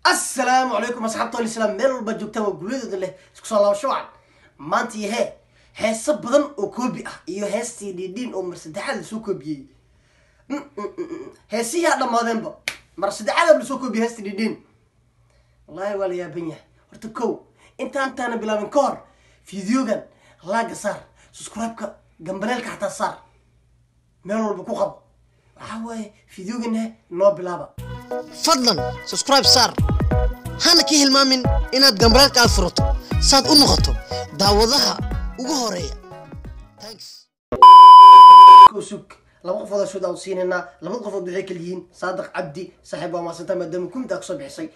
السلام عليكم أصحاب الإسلام ميل بجوكتان وقوليدو له isku soo laabasho wacan maanta yahay heeso badan oo koobi ah iyo heestii diidin oo mar saddexaad la soo koobiyay heesiya dhamaadeenba mar saddexaad la soo koobiyay heestii diidin wallahi wala yaaban yahay horta kow intaan bilaabin ka hor fiidiyogan laga saar subscribe-ka gambaleelka xataa saar meel walba ku qabo waxa way fiidiyogan noo bilaaba fadlan subscribe saar hana ki hilmaamin inaad gambaleelka aad furato saad u noqoto daawadaha ugu horeeya thanks كوسك لما قفوا شو داو سيننا لما قفوا بحيك اليين صادق عبدي صاحب ما سنت مدام كنت اقصد بحسي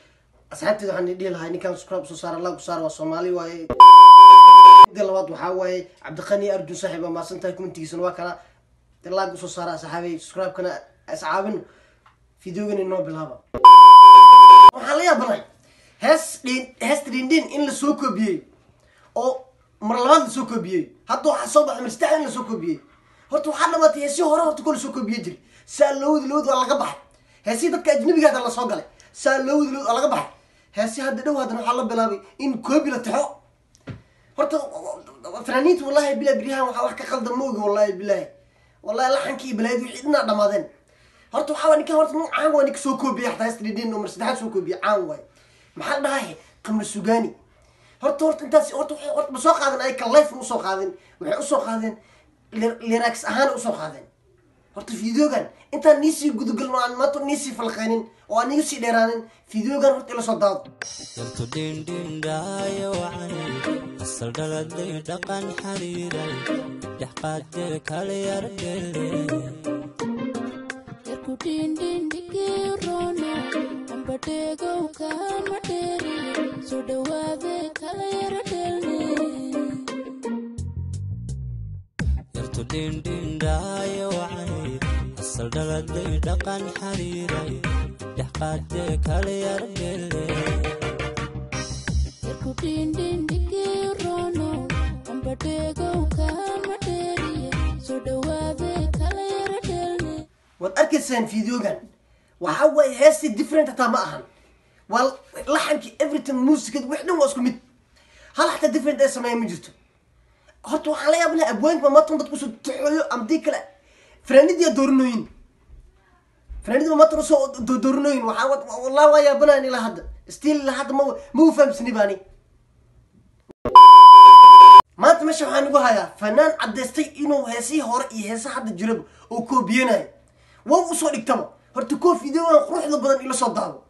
اصحابتي waxaan dhigi lahaa ninkan subscribe soo saar la saar waa Soomaali way dalwad waxa way Cabdiqani Arju صاحب ما سنت كنتيsan waa kala la soo saar saxaabay subscribe kana asxaabin fiidiyogan inoo bilaaba waxaan la yaabay hees trending in la soo koobiyay oo mar labaad la soo koobiyay hadda waxa soo baxay mustaqbal la soo koobiyay horta waxa dhamatay heesi hore horta kul soo koobiyay jir saalowd waa laga baxay heesi dadka ajnabiga la soo galay saalowd waa laga baxay heesi hadda dhow hadana waxa la bilaabay in koobi la taxo horta fanaaniintu wallahi bila birihan waxa wax ka qaldan moogi wallahi laxankii bilaad wixii idna dhamaadeen horta waxa ninka horta caan waa ninka soo koobiyay xataa istridin oo mar saddexaad soo koobiyay caan way maxaa dhahay qamar sugaani horta intaas horta ma soo qaadan ay ka live u soo qaadin waxay u soo qaadeen lyrics ahaan u soo qaadeen horta fiidiyogan inta niisi gudugalno aan maanta niisi falqeenin oo aan niisi dheeraanin fiidiyogan horta ila soo daado yantu din daayo wacani asal daladay dhaqan xariiray dhaqaade kale yardele yarku din digirono ambadego kama dheeri soo dhawaade kale yardele yartu din daayo wacani asal daladay dhaqan xariiray dhaqaade kale yardele yarku din digirono ambadego kama dheeri soo dhawaade kale yardele wad arkaysan fiidiyogan waxa way heesi different ta ma ahan wal laxanki everything music wax dhan waa isku mid hal xataa different ay sameeyay ma jirto horta waxa la yaabnaa abwaanka ma tan dadku soo taxayo amdi kale fanaanidii doornooyin ma tan soo doornooyin waxa wallahi waa yaabnaa ila hadda still la hadda ma fahamsani baani maanta meesha waxaan ugu hayaa fanaan cadeystay inuu heesii hore iyo heesa hadda jiraba oo koobiyeenay waa u soo dhigtaba horta koo fiidiyogan quruxda badan ila soo daabo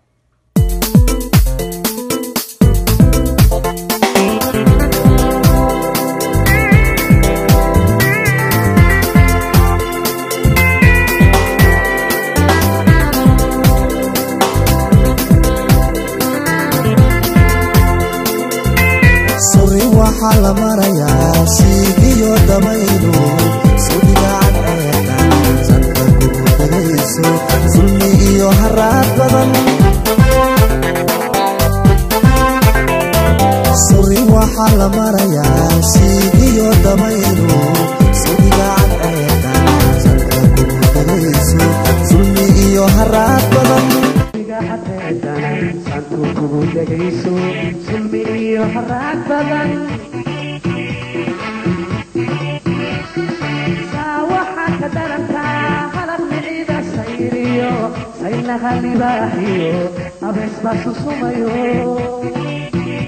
waxaa la marayaa siigiyo damayno suudiga cadceeda sanka gudagayso sulmi iyo haraad badan suri waxaa la marayaa siigiyo damayno suudiga cadceeda sanka gudagayso sulmi iyo haraad badan gudagayso sulmi iyo haraad badan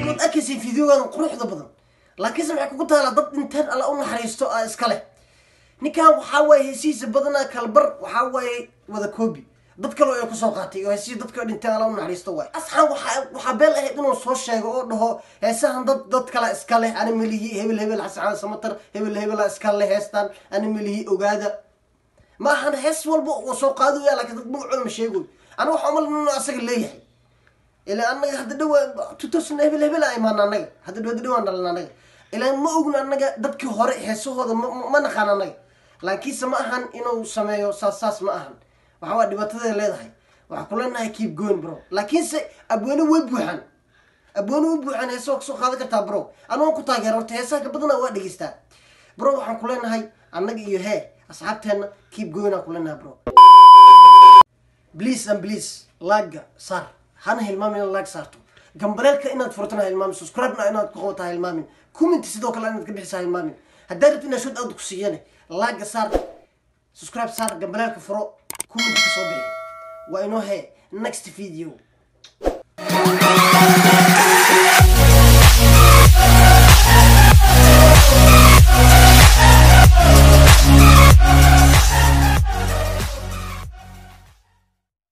كنت أكسي فيديوغان قروحدا بدن لكن waxay kugu taala dad intaan alla u naxariisto iska leh ninkan waxa way hesiis badana kalbar waxa way wada koobi dad kale oo ku soo qaatay oo hesiis dadka dhintaan alla u naxariisto way asxaan waxa beel ahayd inuu soo sheego oo dhaho heesahan dad kale iska leh ani milihi hebel xasaan samatar hebel iska leh heestan ani milihi ogaada ما أنا هس والبو وسوقادو يا لكن تطبع علم شيء يقول أنا وحمل إنه أسق ليه إلا أنا هذا دوا تتصل هبل أيمان أنا هذا دوا أنا لنا إلا ما أقول أنا دتك هراء هسه هذا ما نخان أنا لكن سماهن إنه سمايو ساس ماهن وحواد دبتة اللي ده وحكلنا keep going bro لكن أبونا وبوحن هسه سوق هذا كتاب برو أنا ما كنت أجرب تهسه كبدنا وقت جيستا برو وحكلنا هاي أنا جيه أصحابتنا keep going كلنا برو بليز like صار hana hilmaamin in like saarto gambaleelka inaad furtana hilmaamin subscribe-na inaad ku qabataa hilmaamin comment sidoo kale inaad ka bixisaa hilmaamin haddaad rabtid inaad shood aad ku siiyane like saar subscribe saar gambaleelka furo comment ka soo bixi waa inoo he next video